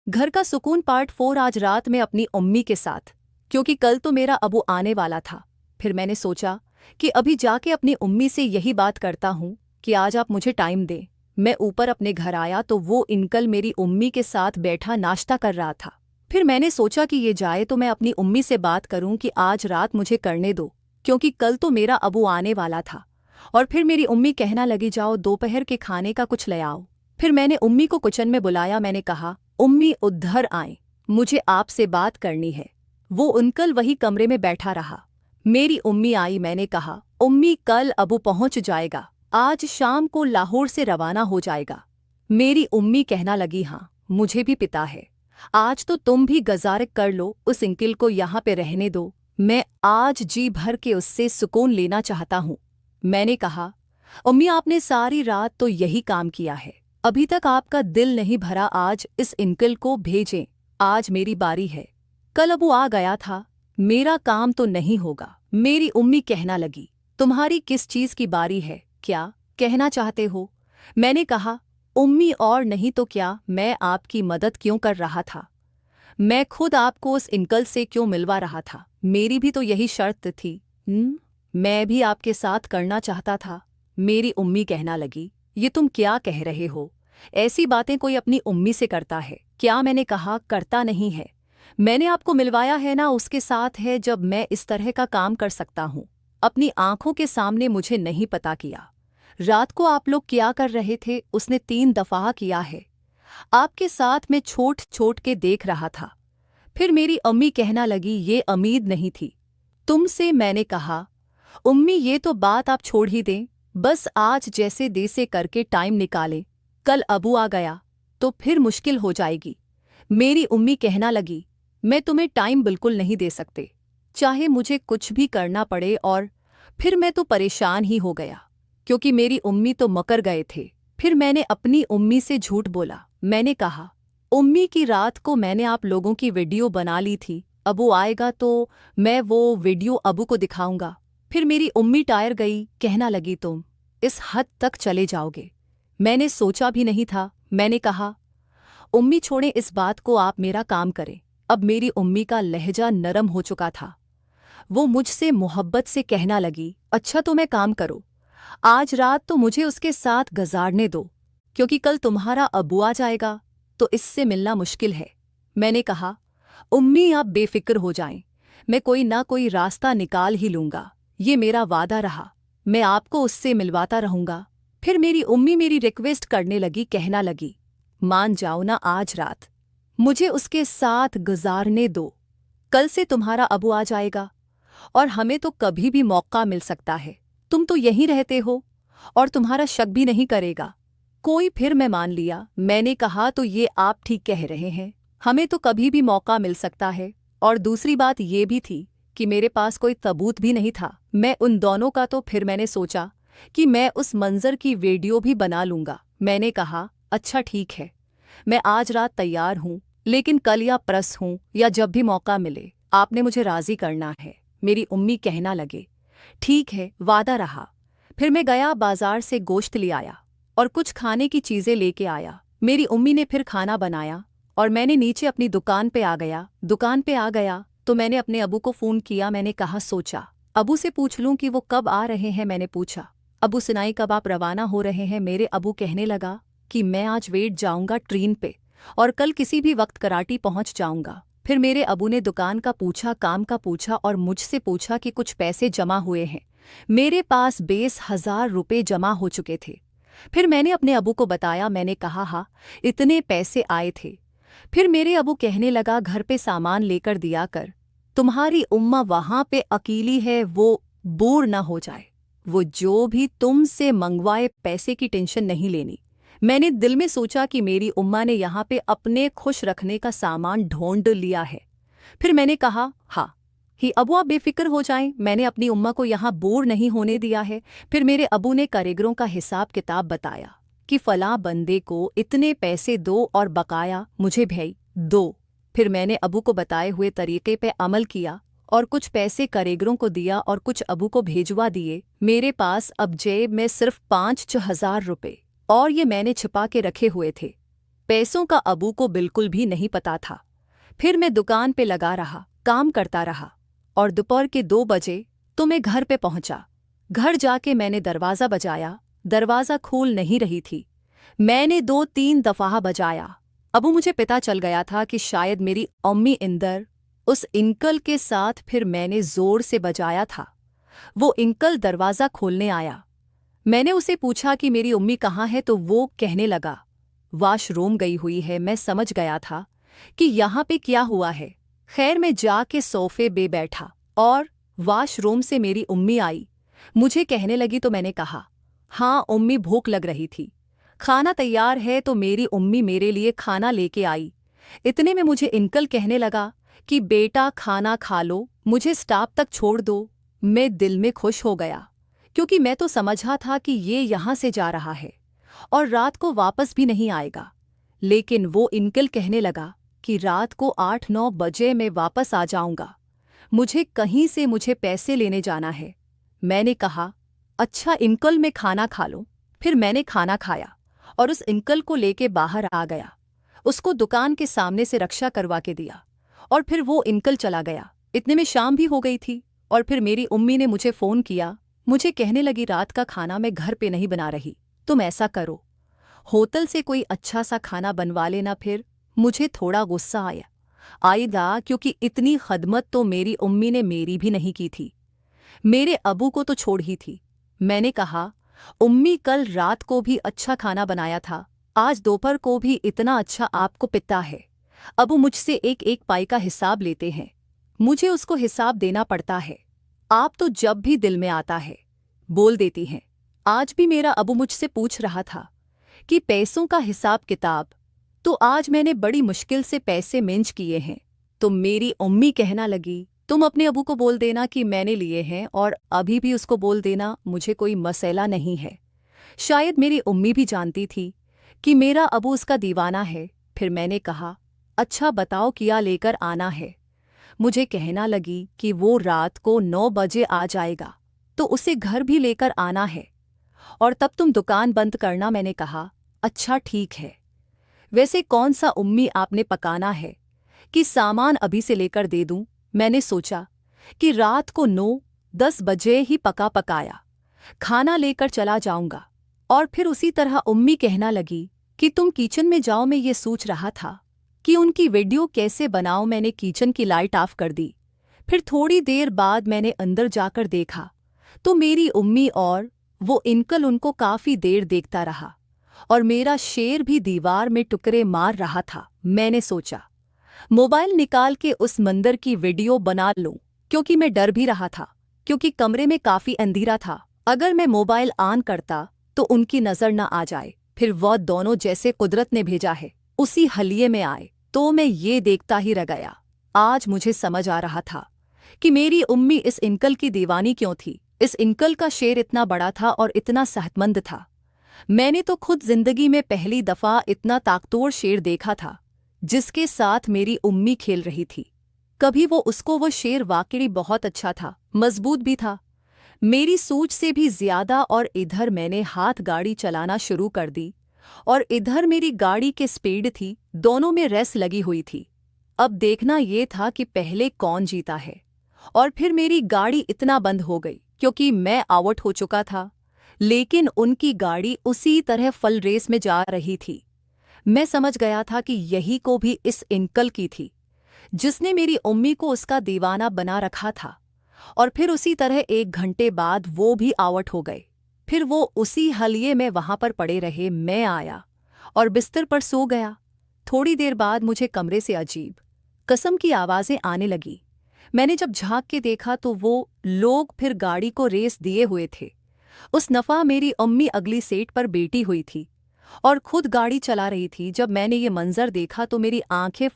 घर का सुकून पार्ट 4 आज रात में अपनी अम्मी के साथ, क्योंकि कल तो मेरा अबू आने वाला था। फिर मैंने सोचा कि अभी जाके अपनी अम्मी से यही बात करता हूँ कि आज आप मुझे टाइम दें। मैं ऊपर अपने घर आया तो वो अंकल मेरी अम्मी के साथ बैठा नाश्ता कर रहा था। फिर मैंने सोचा कि ये जाए तो मैं अपनी अम्मी से बात करूं कि आज रात मुझे करने दो, क्योंकि कल तो मेरा अबू आने वाला था। और फिर मेरी अम्मी कहना लगी जाओ दोपहर के खाने का कुछ ले आओ। फिर मैंने अम्मी को किचन में बुलाया। मैंने कहा अम्मी उधर आए, मुझे आपसे बात करनी है। वो अंकल वही कमरे में बैठा रहा। मेरी अम्मी आई। मैंने कहा अम्मी कल अबू पहुंच जाएगा, आज शाम को लाहौर से रवाना हो जाएगा। मेरी अम्मी कहना लगी हाँ मुझे भी पता है, आज तो तुम भी गुजारिश कर लो, उस अंकल को यहाँ पे रहने दो। मैं आज जी भर के उससे सुकून लेना चाहता हूँ। मैंने कहा अम्मी आपने सारी रात तो यही काम किया है, अभी तक आपका दिल नहीं भरा, आज इस अंकल को भेजें, आज मेरी बारी है। कल अबू आ गया था, मेरा काम तो नहीं होगा। मेरी अम्मी कहना लगी तुम्हारी किस चीज की बारी है, क्या कहना चाहते हो? मैंने कहा अम्मी और नहीं तो क्या, मैं आपकी मदद क्यों कर रहा था, मैं खुद आपको उस अंकल से क्यों मिलवा रहा था, मेरी भी तो यही शर्त थी। मैं भी आपके साथ करना चाहता था। मेरी अम्मी कहना लगी ये तुम क्या कह रहे हो, ऐसी बातें कोई अपनी अम्मी से करता है क्या? मैंने कहा करता नहीं है, मैंने आपको मिलवाया है ना उसके साथ है, जब मैं इस तरह का काम कर सकता हूँ। अपनी आंखों के सामने मुझे नहीं पता किया। रात को आप लोग क्या कर रहे थे उसने 3 दफा किया है, आपके साथ मैं छोट छोट के देख रहा था। फिर मेरी अम्मी कहना लगी ये उम्मीद नहीं थी तुमसे। मैंने कहा अम्मी ये तो बात आप छोड़ ही दें, बस आज जैसे तैसे करके टाइम निकालें, कल अबू आ गया तो फिर मुश्किल हो जाएगी। मेरी अम्मी कहना लगी मैं तुम्हें टाइम बिल्कुल नहीं दे सकते, चाहे मुझे कुछ भी करना पड़े। और फिर मैं तो परेशान ही हो गया, क्योंकि मेरी अम्मी तो मकर गए थे। फिर मैंने अपनी अम्मी से झूठ बोला। मैंने कहा अम्मी की रात को मैंने आप लोगों की वीडियो बना ली थी, अबू आएगा तो मैं वो वीडियो अबू को दिखाऊंगा। फिर मेरी अम्मी टायर गई, कहना लगी तुम इस हद तक चले जाओगे, मैंने सोचा भी नहीं था। मैंने कहा अम्मी छोड़ें इस बात को, आप मेरा काम करें। अब मेरी अम्मी का लहजा नरम हो चुका था, वो मुझसे मोहब्बत से कहना लगी अच्छा तो मैं काम करो, आज रात तो मुझे उसके साथ गुजारने दो, क्योंकि कल तुम्हारा अबू आ जाएगा तो इससे मिलना मुश्किल है। मैंने कहा अम्मी आप बेफिक्र हो जाएं, मैं कोई ना कोई रास्ता निकाल ही लूंगा, ये मेरा वादा रहा, मैं आपको उससे मिलवाता रहूंगा। फिर मेरी अम्मी मेरी रिक्वेस्ट करने लगी, कहना लगी मान जाओ ना, आज रात मुझे उसके साथ गुजारने दो, कल से तुम्हारा अबू आ जाएगा और हमें तो कभी भी मौका मिल सकता है, तुम तो यहीं रहते हो और तुम्हारा शक भी नहीं करेगा कोई। फिर मैं मान लिया। मैंने कहा तो ये आप ठीक कह रहे हैं, हमें तो कभी भी मौका मिल सकता है, और दूसरी बात ये भी थी कि मेरे पास कोई सबूत भी नहीं था मैं उन दोनों का। तो फिर मैंने सोचा कि मैं उस मंजर की वीडियो भी बना लूंगा। मैंने कहा अच्छा ठीक है, मैं आज रात तैयार हूँ, लेकिन कल या परस हूँ या जब भी मौका मिले आपने मुझे राजी करना है। मेरी अम्मी कहना लगे ठीक है, वादा रहा। फिर मैं गया बाजार से गोश्त ले आया और कुछ खाने की चीजें लेके आया। मेरी अम्मी ने फिर खाना बनाया और मैंने नीचे अपनी दुकान पे आ गया। दुकान पे आ गया तो मैंने अपने अबू को फ़ोन किया। मैंने कहा सोचा अबू से पूछ लूं कि वो कब आ रहे हैं। मैंने पूछा अबू सुनाई कब आप रवाना हो रहे हैं? मेरे अबू कहने लगा कि मैं आज वेट जाऊंगा ट्रेन पे और कल किसी भी वक्त कराटी पहुंच जाऊंगा। फिर मेरे अबू ने दुकान का पूछा, काम का पूछा और मुझसे पूछा कि कुछ पैसे जमा हुए हैं। मेरे पास 20,000 रुपये जमा हो चुके थे। फिर मैंने अपने अबू को बताया। मैंने कहा हाँ इतने पैसे आए थे। फिर मेरे अबू कहने लगा घर पे सामान लेकर दिया कर, तुम्हारी उम्मा वहां पे अकेली है, वो बोर ना हो जाए, वो जो भी तुमसे मंगवाए पैसे की टेंशन नहीं लेनी। मैंने दिल में सोचा कि मेरी उम्मा ने यहाँ पे अपने खुश रखने का सामान ढूंढ लिया है। फिर मैंने कहा हाँ ही अबू आप बेफिक्र हो जाएं, मैंने अपनी उम्मा को यहाँ बोर नहीं होने दिया है। फिर मेरे अबू ने कारीगरों का हिसाब किताब बताया कि फलां बंदे को इतने पैसे दो और बकाया मुझे भेज दो। फिर मैंने अबू को बताए हुए तरीके पे अमल किया और कुछ पैसे कारीगरों को दिया और कुछ अबू को भेजवा दिए। मेरे पास अब जेब में सिर्फ 5,000 रुपये और ये मैंने छिपा के रखे हुए थे। पैसों का अबू को बिल्कुल भी नहीं पता था। फिर मैं दुकान पे लगा रहा, काम करता रहा और दोपहर के 2 बजे तो मैं घर पे पहुंचा। घर जाके मैंने दरवाज़ा बजाया, दरवाज़ा खोल नहीं रही थी। मैंने 2-3 दफ़ा बजाया। अबू मुझे पता चल गया था कि शायद मेरी अम्मी इंदर उस अंकल के साथ। फिर मैंने ज़ोर से बजाया था। वो अंकल दरवाज़ा खोलने आया। मैंने उसे पूछा कि मेरी अम्मी कहाँ है, तो वो कहने लगा वॉशरूम गई हुई है। मैं समझ गया था कि यहाँ पे क्या हुआ है। खैर मैं जाके सोफे पे बैठा और वॉशरूम से मेरी अम्मी आई, मुझे कहने लगी। तो मैंने कहा हाँ अम्मी, भूख लग रही थी, खाना तैयार है। तो मेरी अम्मी मेरे लिए खाना लेके आई। इतने में मुझे अंकल कहने लगा कि बेटा खाना खा लो, मुझे स्टॉप तक छोड़ दो। मैं दिल में खुश हो गया क्योंकि मैं तो समझा था कि ये यहाँ से जा रहा है और रात को वापस भी नहीं आएगा। लेकिन वो अंकल कहने लगा कि रात को 8-9 बजे मैं वापस आ जाऊंगा, मुझे कहीं से मुझे पैसे लेने जाना है। मैंने कहा अच्छा अंकल, मैं खाना खा लूं। फिर मैंने खाना खाया और उस अंकल को लेके बाहर आ गया। उसको दुकान के सामने से रक्षा करवा के दिया और फिर वो अंकल चला गया। इतने में शाम भी हो गई थी और फिर मेरी अम्मी ने मुझे फ़ोन किया। मुझे कहने लगी रात का खाना मैं घर पे नहीं बना रही, तुम ऐसा करो होटल से कोई अच्छा सा खाना बनवा लेना। फिर मुझे थोड़ा गुस्सा आया क्योंकि इतनी खदमत तो मेरी अम्मी ने मेरी भी नहीं की थी, मेरे अबू को तो छोड़ ही थी। मैंने कहा अम्मी कल रात को भी अच्छा खाना बनाया था, आज दोपहर को भी इतना अच्छा आपको पिता है। अबू मुझसे एक एक पाई का हिसाब लेते हैं, मुझे उसको हिसाब देना पड़ता है। आप तो जब भी दिल में आता है बोल देती हैं। आज भी मेरा अबू मुझसे पूछ रहा था कि पैसों का हिसाब किताब, तो आज मैंने बड़ी मुश्किल से पैसे मैनेज किए हैं। तो मेरी अम्मी कहना लगी तुम अपने अबू को बोल देना कि मैंने लिए हैं और अभी भी उसको बोल देना, मुझे कोई मसला नहीं है। शायद मेरी अम्मी भी जानती थी कि मेरा अबू उसका दीवाना है। फिर मैंने कहा अच्छा बताओ क्या लेकर आना है। मुझे कहना लगी कि वो रात को 9 बजे आ जाएगा, तो उसे घर भी लेकर आना है और तब तुम दुकान बंद करना। मैंने कहा अच्छा ठीक है। वैसे कौन सा अम्मी आपने पकाना है कि सामान अभी से लेकर दे दूं। मैंने सोचा कि रात को 9-10 बजे ही पकाया खाना लेकर चला जाऊंगा। और फिर उसी तरह अम्मी कहना लगी कि तुम किचन में जाओ। मैं ये सोच रहा था कि उनकी वीडियो कैसे बनाऊं। मैंने किचन की लाइट ऑफ कर दी। फिर थोड़ी देर बाद मैंने अंदर जाकर देखा तो मेरी अम्मी और वो अंकल उनको काफ़ी देर देखता रहा और मेरा शेर भी दीवार में टुकड़े मार रहा था। मैंने सोचा मोबाइल निकाल के उस मंदिर की वीडियो बना लूं, क्योंकि मैं डर भी रहा था क्योंकि कमरे में काफ़ी अंधेरा था। अगर मैं मोबाइल ऑन करता तो उनकी नज़र न आ जाए। फिर वह दोनों जैसे कुदरत ने भेजा है उसी हलिये में आए, तो मैं ये देखता ही रह गया। आज मुझे समझ आ रहा था कि मेरी अम्मी इस अंकल की दीवानी क्यों थी। इस अंकल का शेर इतना बड़ा था और इतना सेहतमंद था। मैंने तो खुद जिंदगी में पहली दफ़ा इतना ताकतवर शेर देखा था जिसके साथ मेरी अम्मी खेल रही थी। कभी वो शेर वाकई बहुत अच्छा था, मजबूत भी था, मेरी सोच से भी ज्यादा। और इधर मैंने हाथ गाड़ी चलाना शुरू कर दी और इधर मेरी गाड़ी की स्पीड थी, दोनों में रेस लगी हुई थी। अब देखना ये था कि पहले कौन जीता है। और फिर मेरी गाड़ी इतना बंद हो गई क्योंकि मैं आउट हो चुका था, लेकिन उनकी गाड़ी उसी तरह फल रेस में जा रही थी। मैं समझ गया था कि यही को भी इस अंकल की थी जिसने मेरी अम्मी को उसका दीवाना बना रखा था। और फिर उसी तरह 1 घंटे बाद वो भी आउट हो गए। फिर वो उसी हलिये में वहां पर पड़े रहे। मैं आया और बिस्तर पर सो गया। थोड़ी देर बाद मुझे कमरे से अजीब कसम की आवाज़ें आने लगी। मैंने जब झांक के देखा तो वो लोग फिर गाड़ी को रेस दिए हुए थे। उस नफ़ा मेरी अम्मी अगली सीट पर बैठी हुई थी और खुद गाड़ी चला रही थी। जब मैंने ये मंजर देखा तो मेरी आंखें फट